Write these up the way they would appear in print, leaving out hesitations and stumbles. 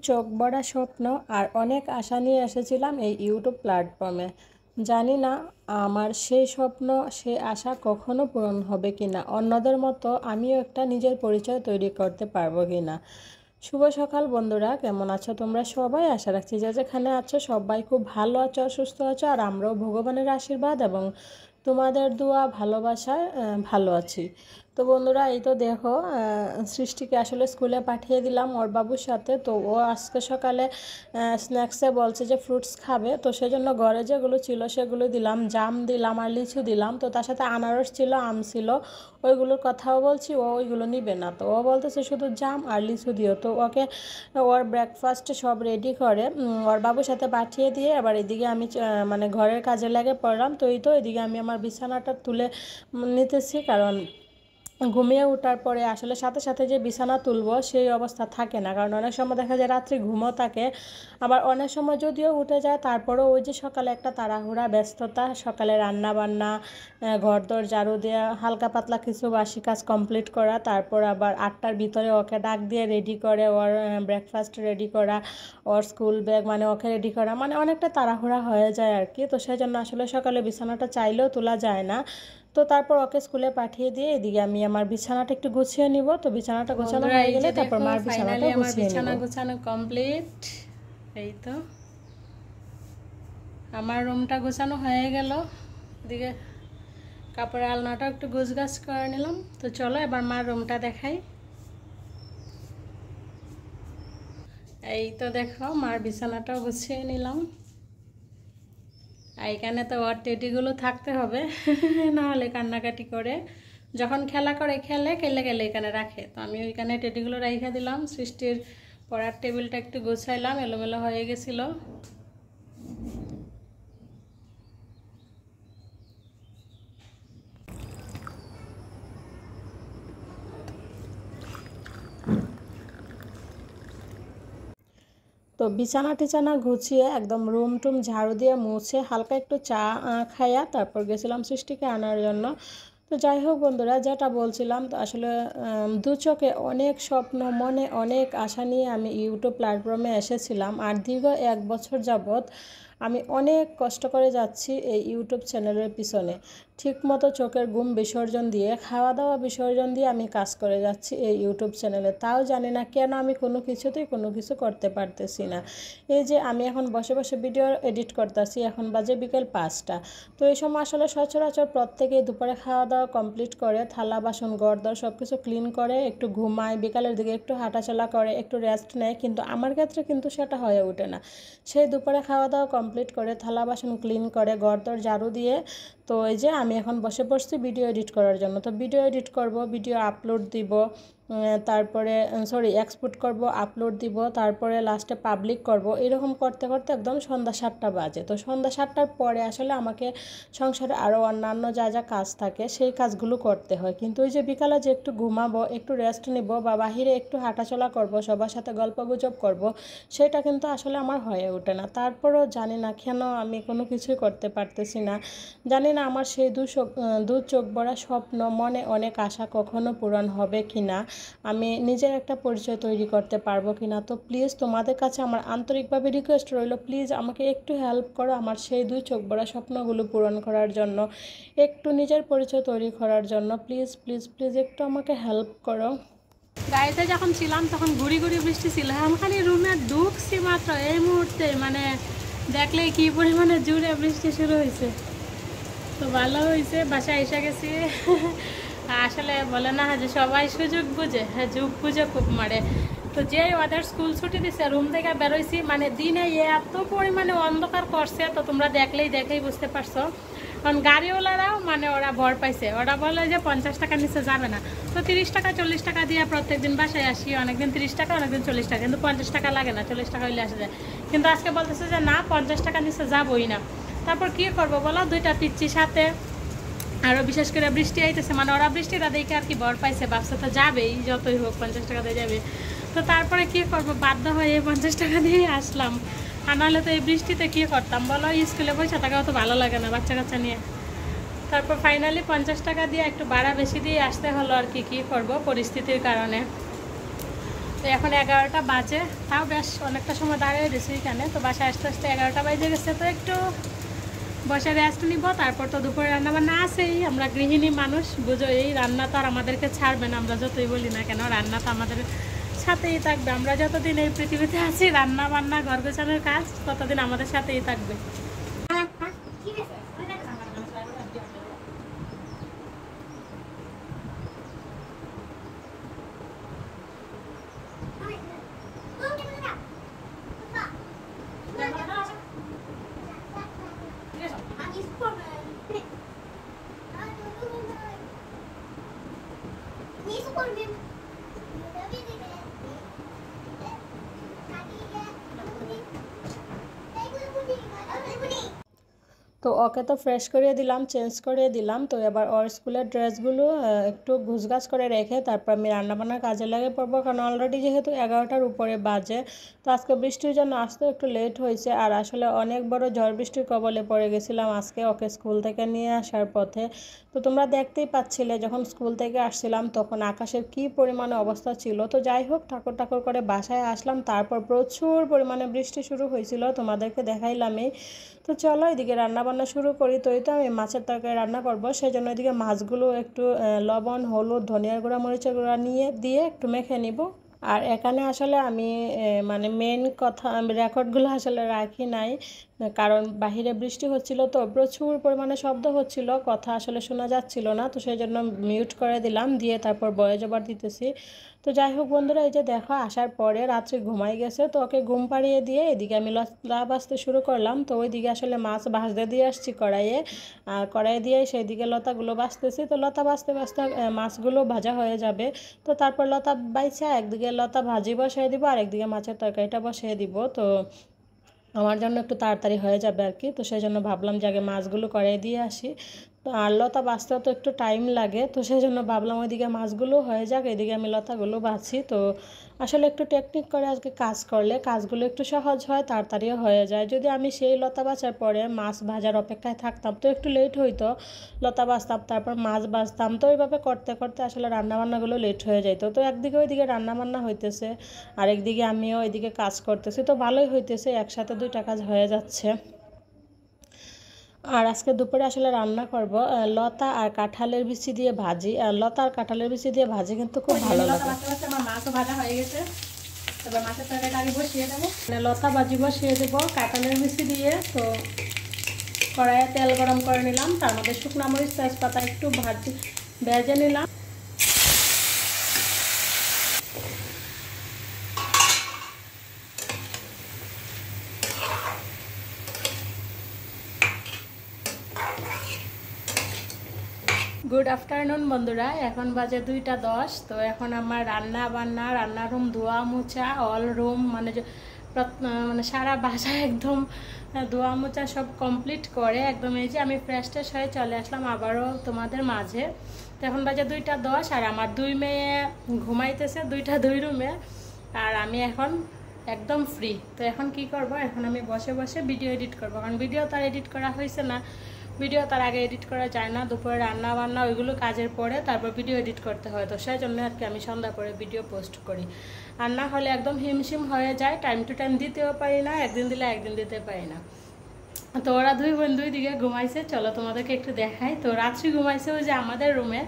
চোখ ভরা স্বপ্ন আর অনেক আশা নিয়ে এসেছিলাম এই ইউটিউব প্ল্যাটফর্মে। জানি না আমার সেই স্বপ্ন সেই আশা কখনো পূরণ হবে কিনা, অন্যদের মতো আমিও একটা নিজের পরিচয় তৈরি করতে পারবো কিনা। শুভ সকাল বন্ধুরা, কেমন আছো তোমরা সবাই? আশা রাখছি যে যেখানে আছো সবাই খুব ভালো আছো, সুস্থ আছো, আর আমরাও ভগবানের আশীর্বাদ এবং তোমাদের দোয়া ভালোবাসায় ভালো আছি। তো বন্ধুরা, এই তো দেখো, সৃষ্টিকে আসলে স্কুলে পাঠিয়ে দিলাম ওর বাবুর সাথে। তো ও আজকে সকালে স্ন্যাক্সে বলছে যে ফ্রুটস খাবে, তো সেজন্য ঘরে যেগুলো ছিল সেগুলো দিলাম, জাম দিলাম আর লিচু দিলাম। তো তার সাথে আনারস ছিল, আম ছিল, ওইগুলোর কথাও বলছি, ও ওইগুলো নিবে না। তো ও বলতেছে শুধু জাম আর লিচু দিও। তো ওকে ওর ব্রেকফাস্ট সব রেডি করে ওর বাবুর সাথে পাঠিয়ে দিয়ে এবার এদিকে আমি মানে ঘরের কাজে লেগে পড়লাম। তো এই তো এদিকে আমি আমার বিছানাটা তুলে নিতেছি, কারণ ঘুমিয়ে ওঠার পরে আসলে সাথে সাথে যে বিছানা তুলবো সেই অবস্থা থাকে না, কারণ অনেক সময় দেখা যায় রাত্রি ঘুমও থাকে, আবার অনেক সময় যদিও উঠে যায় তারপরেও ওই যে সকালে একটা তাড়াহুড়া ব্যস্ততা, সকালে রান্না বান্না, ঘরদোর ঝাড়ু দেওয়া, হালকা পাতলা কিছু বাসি কাজ কমপ্লিট করা, তারপর আবার 8টার ভিতরে ওকে ডাক দিয়ে রেডি করে ওর ব্রেকফাস্ট রেডি করা, ওর স্কুল ব্যাগ মানে ওকে রেডি করা, মানে অনেকটা তাড়াহুড়া হয়ে যায় আর কি। তো সেই জন্য আসলে সকালে বিছানাটা চাইলেও তোলা যায় না। তো তারপর ওকে স্কুলে পাঠিয়ে দিয়ে এদিকে আমি আমার বিছানাটা একটু গুছিয়ে নিব। তো বিছানাটা গোছানো হয়ে গেলে তারপর মার বিছানাটা গুছিয়ে নিব। বিছানা গোছানো কমপ্লিট। এই তো আমার রুমটা গোছানো হয়ে গেল, এদিকে কাপড়ের আলনাটা একটু গোছগাছ করে নিলাম। তো চলো এবার মার রুমটা দেখাই। এই তো দেখো মার বিছানাটাও গুছিয়ে নিলাম। এইখানে তো ওর টেডিগুলো থাকতে হবে, নাহলে কান্নাকাটি করে, যখন খেলা করে খেলে খেলে এখানে রাখে। তো আমি ওইখানে টেডিগুলো রেখে দিলাম। সৃষ্টির পড়ার টেবিলটা একটু গোছাইলাম, এলোমেলো হয়ে গেছিলো। তো বিছানা টিছানা গুছিয়ে একদম রুম টুম ঝাড়ু দিয়ে মুছে হালকা একটু চা খাইয়া তারপর গেছিলাম সৃষ্টিকে আনার জন্য। তো যাই হোক বন্ধুরা, যেটা বলছিলাম, তো আসলে দু চোখে অনেক স্বপ্ন, মনে অনেক আশা নিয়ে আমি ইউটিউব প্ল্যাটফর্মে এসেছিলাম, আর দীর্ঘ 1 বছর যাবৎ আমি অনেক কষ্ট করে যাচ্ছি এই ইউটিউব চ্যানেলের পিছনে। ঠিকমতো চোখের ঘুম বিসর্জন দিয়ে, খাওয়া দাওয়া বিসর্জন দিয়ে আমি কাজ করে যাচ্ছি এই ইউটিউব চ্যানেলে। তাও জানি না কেন আমি কোনো কিছুতেই কোনো কিছু করতে পারতেছি না। এই যে আমি এখন বসে বসে ভিডিও এডিট করতেছি, এখন বাজে বিকেল 5টা। তো এই সময় আসলে সচরাচর প্রত্যেকেই দুপুরে খাওয়া দাওয়া কমপ্লিট করে থালা বাসন ঘরদর সব কিছু ক্লিন করে একটু ঘুমায়, বিকালের দিকে একটু হাঁটাচলা করে, একটু রেস্ট নেয়, কিন্তু আমার ক্ষেত্রে কিন্তু সেটা হয়ে ওঠে না। সেই দুপুরে খাওয়া দাওয়া কমপ্লিট করে থালা বাসন ক্লিন করে ঘরদর ঝাড়ু দিয়ে, তো এই যে আমি এখন বসে পড়ছি ভিডিও এডিট করার জন্য। তো ভিডিও এডিট করব, ভিডিও আপলোড দিব, তারপরে এক্সপোর্ট করব, আপলোড দিব, তারপরে লাস্টে পাবলিক করব। এরকম করতে করতে একদম সন্ধ্যা 7টা বাজে। তো সন্ধ্যা 7টার পরে আসলে আমাকে সংসারে আরও অন্যান্য যা যা কাজ থাকে সেই কাজগুলো করতে হয়, কিন্তু ওই যে বিকালে যে একটু ঘুমাবো, একটু রেস্ট নিব, বা বাহিরে একটু হাঁটাচলা করব, সবার সাথে গল্পগুজব করব, সেটা কিন্তু আসলে আমার হয়ে ওঠে না। তারপরেও জানি না কেন আমি কোনো কিছুই করতে পারতেছি না। জানি না আমার সেই দু চোখ ভরা স্বপ্ন, মনে অনেক আশা কখনো পূরণ হবে কি না, আমি নিজের একটা পরিচয় তৈরি করতে পারবো কি না। তো প্লিজ তোমাদের কাছে আমার আন্তরিকভাবে রিকোয়েস্ট রইল, প্লিজ আমাকে একটু হেল্প করো আমার সেই 2 চোখ ভরা স্বপ্নগুলো পূরণ করার জন্য, একটু নিজের পরিচয় তৈরি করার জন্য। প্লিজ প্লিজ প্লিজ একটু আমাকে হেল্প করো। গাড়িতে যখন ছিলাম তখন ঘুরি ঘুরি বৃষ্টি ছিল, আমি রুমে ঢুকছি মাত্র এই মুহূর্তে মানে দেখলে কি পরিমাণে জোরে বৃষ্টি শুরু হয়েছে। তো ভালো হয়েছে, বাসায় এসে গেছি। আসলে বলে না যে সবাই সুযোগ বুঝে, হ্যাঁ যুগ বুঝে খুব মারে। তো যে ওদের স্কুল ছুটি দিছে রুম থেকে বেরোইছি, মানে দিনে এত পরিমাণে অন্ধকার করছে, তো তোমরা দেখেই বুঝতে পারছো। কারণ গাড়িওয়ালারাও মানে ওরা ভর পাইছে, ওরা বলে যে 50 টাকা নিচে যাবে না। তো 30 টাকা 40 টাকা দিয়ে প্রত্যেকদিন বাসায় আসি, অনেকদিন 30 টাকা অনেকদিন 40 টাকা, কিন্তু 50 টাকা লাগে না, 40 টাকা হইলে আসা যায়। কিন্তু আজকে বলতেছে যে না 50 টাকা নিচে যাবোই না। তারপর কি করবো বলো, 2টা পিচ্ছি সাথে, আরও বিশেষ করে বৃষ্টি আইতেছে, মানে ওরা বৃষ্টিটা দেখে আর কি ভর পাইছে, ব্যবসা তো যাবেই যতই হোক, 50 টাকা দিয়ে যাবে। তো তারপরে কি করবো, বাধ্য হয়ে 50 টাকা দিয়েই আসলাম, আর নাহলে তো এই বৃষ্টিতে কী করতাম বলো, স্কুলে পয়সা টাকাও তো ভালো লাগে না বাচ্চা কাচ্চা নিয়ে। তারপর ফাইনালি 50 টাকা দিয়ে একটু ভাড়া বেশি দিয়ে আসতে হলো আর কি করবো পরিস্থিতির কারণে। এখন 11টা বাজে, তাও বেশ অনেকটা সময় দাঁড়িয়ে দিয়েছি এখানে। তো বাসায় আসতে আসতে 11টা বাজে গেছে। তো একটু বসে রেস্ট নিব, তারপর তো দুপুরে রান্নাবান্না আছেই। আমরা গৃহিণী মানুষ, বুঝো, এই রান্না তো আর আমাদেরকে ছাড়বে না, আমরা যতই বলি না কেন, রান্না তো আমাদের সাথেই থাকবে। আমরা যতদিন এই পৃথিবীতে আছি, রান্না বান্না ঘর গোছানোর কাজ ততদিন আমাদের সাথেই থাকবে। তো ওকে তো ফ্রেশ করিয়ে দিলাম, চেঞ্জ করিয়ে দিলাম। তো এবার ওর স্কুলের ড্রেসগুলো একটু গুছগাছ করে রেখে তারপর আমি রান্নাবান্নার কাজে লেগে পড়বো, কারণ অলরেডি যেহেতু 11টার উপরে বাজে। তো আজকে বৃষ্টির জন্য আসতে একটু লেট হয়েছে, আর আসলে অনেক বড় ঝড় বৃষ্টির কবলে পড়ে গেছিলাম আজকে ওকে স্কুল থেকে নিয়ে আসার পথে। তো তোমরা দেখতেই পাচ্ছিলে যখন স্কুল থেকে আসছিলাম তখন আকাশের কি পরিমাণে অবস্থা ছিল। তো যাই হোক, ঠাকুর ঠাকুর করে বাসায় আসলাম, তারপর প্রচুর পরিমাণে বৃষ্টি শুরু হয়েছিল, তোমাদেরকে দেখাইলামই। তো চলো এদিকে রান্না বান্না শুরু করি। তো এই তো আমি মাছের তরকারি রান্না করব, সেই জন্য এদিকে মাছগুলো একটু লবণ, হলুদ, ধনিয়ার গুঁড়া, মরিচের গুঁড়া দিয়ে একটু মেখে নিব। আর এখানে আসলে আমি মানে মেন কথা রেকর্ডগুলো আসলে রাখি নাই, কারণ বাহিরে বৃষ্টি হচ্ছিল, তো প্রচুর পরিমাণে শব্দ হচ্ছিল, কথা আসলে শোনা যাচ্ছিল না। তো সেই জন্য মিউট করে দিলাম, দিয়ে তারপর ভয়েস ওভার দিতেছি। তো যাই হোক বন্ধুরা, এই যে দেখো আসার পরে রাত্রে ঘুমাই গেছে, তো ওকে ঘুম পাড়িয়ে দিয়ে এদিকে আমি লতা ভাজতে শুরু করলাম। তো ওইদিকে আসলে মাছ ভাজতে দিয়ে আসছি কড়াইয়ে, আর কড়াই দিয়ে সেই দিকে লতাগুলো ভাজতেছি। তো লতা ভাজতে ভাজতে মাছগুলো ভাজা হয়ে যাবে। তো তারপর লতা বাইছা একদিকে লতা ভাজি বসিয়ে দিব, আর একদিকে মাছের তরকারিটা বসিয়ে দিব। তো আমার জন্য একটু তাড়াতাড়ি হয়ে যাবে আর কি। তো সেই জন্য ভাবলাম যে আগে মাছগুলো করে দিয়ে আসি। তো আর লতা বাছতেও তো একটু টাইম লাগে, তো সেই জন্য ভাবলাম ওইদিকে মাছগুলো হয়ে যাক, এদিকে আমি লতাগুলো বাছি। তো আসলে একটু টেকনিক করে আজকে কাজ করলে কাজগুলো একটু সহজ হয়, তাড়াতাড়িও হয়ে যায়। যদি আমি সেই লতা বাছার পরে মাছ ভাজার অপেক্ষায় থাকতাম তো একটু লেট হইতো, লতা বাছতাম তারপর মাছ বাছতাম, তো এইভাবে করতে করতে আসলে রান্নাবান্নাগুলো লেট হয়ে যেত। তো একদিকে ওইদিকে রান্নাবান্না হইতেছে, আর একদিকে আমিও ওইদিকে কাজ করতেছি, তো ভালোই হইতেছে, একসাথে দুইটা কাজ হয়ে যাচ্ছে। আর আজকে দুপুরে আসলে রান্না করব লতা আর কাঁঠালের বিচি দিয়ে ভাজি। আর লতা আর কাঁঠালের বিচি দিয়ে ভাজি কিন্তু খুব ভালো লাগে। আমার মাছও ভাজা হয়ে গেছে, এবার মাছের তরকারিটা আগে বসিয়ে দেবো, মানে লতা ভাজি বসিয়ে দেবো কাঁঠালের বিচি দিয়ে। তো কড়াইয়ে তেল গরম করে নিলাম, তার মধ্যে শুকনো মরিচ তেজপাতা একটু ভেজে নিলাম। গুড আফটারনুন বন্ধুরা, এখন বাজে 2টা 10। তো এখন আমার রান্না বান্না, রান্নার রুম ধোয়া মোছা, অল রুম মানে মানে সারা বাসা একদম ধোয়া মোছা সব কমপ্লিট করে একদম এই যে আমি ফ্রেশ ট্রেশ হয়ে চলে আসলাম আবারও তোমাদের মাঝে। তো এখন বাজে 2টা 10, আর আমার 2 মেয়ে ঘুমাইতেছে 2 রুমে, আর আমি এখন একদম ফ্রি। তো এখন কি করব, এখন আমি বসে বসে ভিডিও এডিট করব, কারণ ভিডিও তার এডিট করা হয়েছে না, ভিডিও তার আগে এডিট করা যায় না, দুপুরে রান্না বান্না ওইগুলো কাজের পরে তারপর ভিডিও এডিট করতে হয়। তো সেই জন্য আর কি আমি সন্ধ্যা করে ভিডিও পোস্ট করি, আর না হলে একদম হিমশিম হয়ে যায়, টাইম টু টাইম দিতেও পারি না, একদিন দিলে একদিন দিতে পারি না। তো ওরা 2 বোন 2 দিকে ঘুমাইছে, চলো তোমাদেরকে একটু দেখাই। তো রাত্রি ঘুমাইছে ওই যে আমাদের রুমে,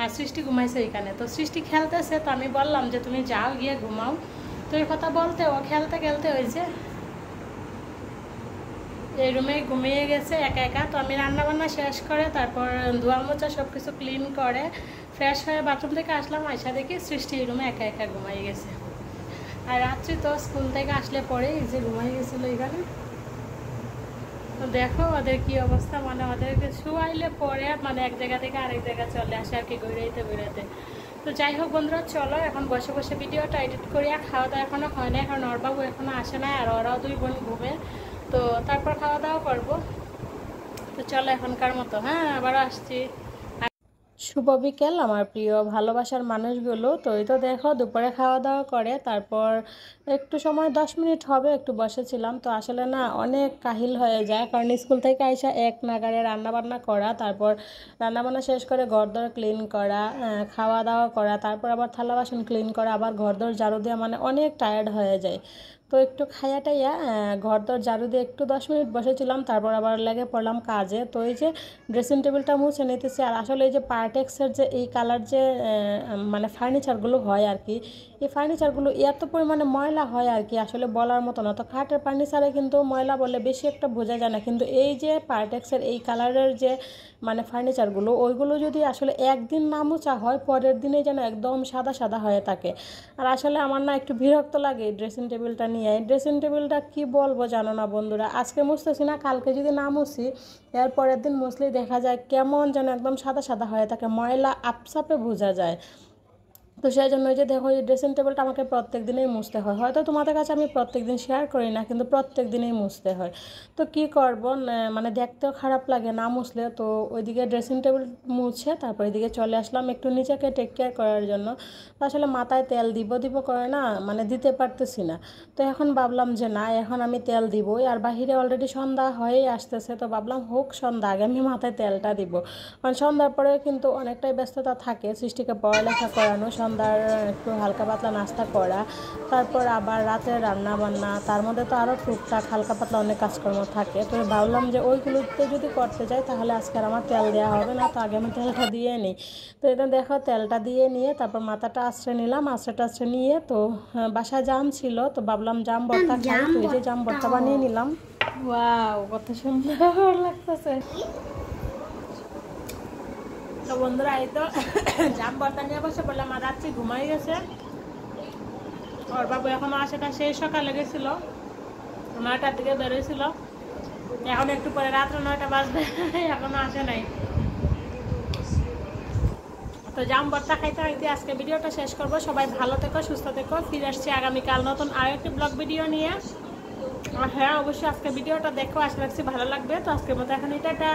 আর সৃষ্টি ঘুমাইছে এখানে। তো সৃষ্টি খেলতেছে, তো আমি বললাম যে তুমি যাও গিয়ে ঘুমাও। তো এই কথা বলতে ও খেলতে খেলতে হয়েছে এই রুমে ঘুমিয়ে গেছে একা একা। তো আমি রান্নাবান্না শেষ করে তারপর ধোয়া মোছা সব কিছু ক্লিন করে ফ্রেশ হয়ে বাথরুম থেকে আসলাম, আয়সা দেখি সৃষ্টি এই রুমে একা একা ঘুমাই গেছে। আর রাত্রি তো স্কুল থেকে আসলে পরে এই যে ঘুমাই গেছিলো এখানে। তো দেখো ওদের কি অবস্থা, মানে ওদেরকে শুয়াইলে পরে মানে এক জায়গা থেকে আরেক জায়গা চলে আসে আর কি, ঘুরাইতে ঘুরাইতে। তো যাই হোক বন্ধুরা, চলো এখন বসে বসে ভিডিওটা এডিট করি। আর খাওয়া দাওয়া এখনও হয় না, এখন ওর বাবু এখনও আসে না, আর ওরাও 2 বোন ঘুমে। তো তারপর খাওয়া দাওয়া করবো। তো চলো এখনকার মতো, হ্যাঁ আবারও আসছি। শুভ বিকেল আমার প্রিয় ভালোবাসার মানুষগুলো। তো এই তো দেখো দুপুরে খাওয়া দাওয়া করে তারপর একটু সময় 10 মিনিট হবে একটু বসেছিলাম। তো আসলে না অনেক কাহিল হয়ে যায়, কারণ স্কুল থেকে আইসা এক নাগাড়ে রান্নাবান্না করা, তারপর রান্নাবান্না শেষ করে ঘরদোর ক্লিন করা, খাওয়া দাওয়া করা, তারপর আবার থালা বাসন ক্লিন করা, আবার ঘরদোর ঝাড়ু দেওয়া, মানে অনেক টায়ার্ড হয়ে যায়। তো একটু খাইয়া টাইয়া ঘরদোর ঝাড়ু দিয়ে একটু 10 মিনিট বসেছিলাম, তারপর আবার লেগে পড়লাম কাজে। তো এই যে ড্রেসিং টেবিলটা মুছে নিতেছি। আর আসলে এই যে পার্টেক্সের যে এই কালার যে মানে ফার্নিচারগুলো হয় আর কি, এই ফার্নিচারগুলো এত পরিমাণে ময়লা হয় আর কি, আসলে বলার মতো না। তো কাঠের ফার্নিচারে কিন্তু ময়লা বলে বেশি একটা বোঝা যায় না, কিন্তু এই যে পার্টেক্সের এই কালারের যে মানে ফার্নিচারগুলো, ওইগুলো যদি আসলে একদিন না মোছা হয় পরের দিনে যেন একদম সাদা সাদা হয়ে থাকে। আর আসলে আমার না একটু বিরক্ত লাগে এই ড্রেসিং টেবিলটা নিয়ে। এই ড্রেসিং টেবিলটা কি বলবো জানো না বন্ধুরা, আজকে মুছতেছি না, কালকে যদি না মুছি এর পরের দিন মুছলেই দেখা যায় কেমন যেন একদম সাদা সাদা হয়ে থাকে, ময়লা আপসাপে বোঝা যায়। তো সেই জন্য যে দেখো এই ড্রেসিং টেবিলটা আমাকে প্রত্যেক দিনেই মুছতে হয়। হয়তো তোমাদের কাছে আমি প্রত্যেক দিন শেয়ার করি না, কিন্তু প্রত্যেক দিনেই মুছতে হয়। তো কি করব, মানে দেখতেও খারাপ লাগে না মুছলে। তো ওইদিকে ড্রেসিং টেবিল মুছে তারপর এদিকে চলে আসলাম একটু নিজেকে টেক কেয়ার করার জন্য। তো আসলে মাথায় তেল দিব দিব করে না, মানে দিতে পারতেছি না। তো এখন ভাবলাম যে না, এখন আমি তেল দিবই। আর বাহিরে অলরেডি সন্ধ্যা হয়েই আসতেছে, তো ভাবলাম হোক সন্ধ্যা, আগে আমি মাথায় তেলটা দিব। কারণ সন্ধ্যার পরে কিন্তু অনেকটাই ব্যস্ততা থাকে, সৃষ্টিকে পড়ালেখা করানো, সন্ধ্যার একটু হালকা পাতলা নাস্তা করা, তারপর আবার রাতে রান্না বান্না, তার মধ্যে তো আরও টুকটাক হালকা পাতলা অনেক কাজকর্ম থাকে। তো ভাবলাম যে ওইগুলোতে যদি করতে যাই তাহলে আজকে আর আমার তেল দেওয়া হবে না, তো আগে আমি তেলটা দিয়ে নিই। তো এটা দেখো তেলটা দিয়ে নিয়ে তারপর মাথাটা আশ্রে নিলাম, আশ্রে নিয়ে তো বাসায় জাম ছিল, তো ভাবলাম জাম ভর্তা খাই। তো এই যে জাম ভর্তা বানিয়ে নিলাম। ওয়াও, কত সুন্দর লাগতেছে। তো বন্ধুরা এই তো জাম ভর্তা নিয়ে বসে পড়লাম। আর রাত্রি ঘুমাই গেছে ওর বাবু, এখনো আসে না, সেই সকালে গেছিল 9টার দিকে বেরোয়ছিল, এখন একটু পরে রাত্রে 9টা বাজবে এখনো আসে নাই। তো জাম ভর্তা খাইতে খাইতে আজকে ভিডিওটা শেষ করবো। সবাই ভালো থেকো, সুস্থ থেকো, ফিরে আসছি আগামীকাল নতুন আরেকটি ব্লগ ভিডিও নিয়ে। আর হ্যাঁ, অবশ্যই আজকে ভিডিওটা দেখো, আশা রাখছি ভালো লাগবে। তো আজকের মতো এখানেই টাটা।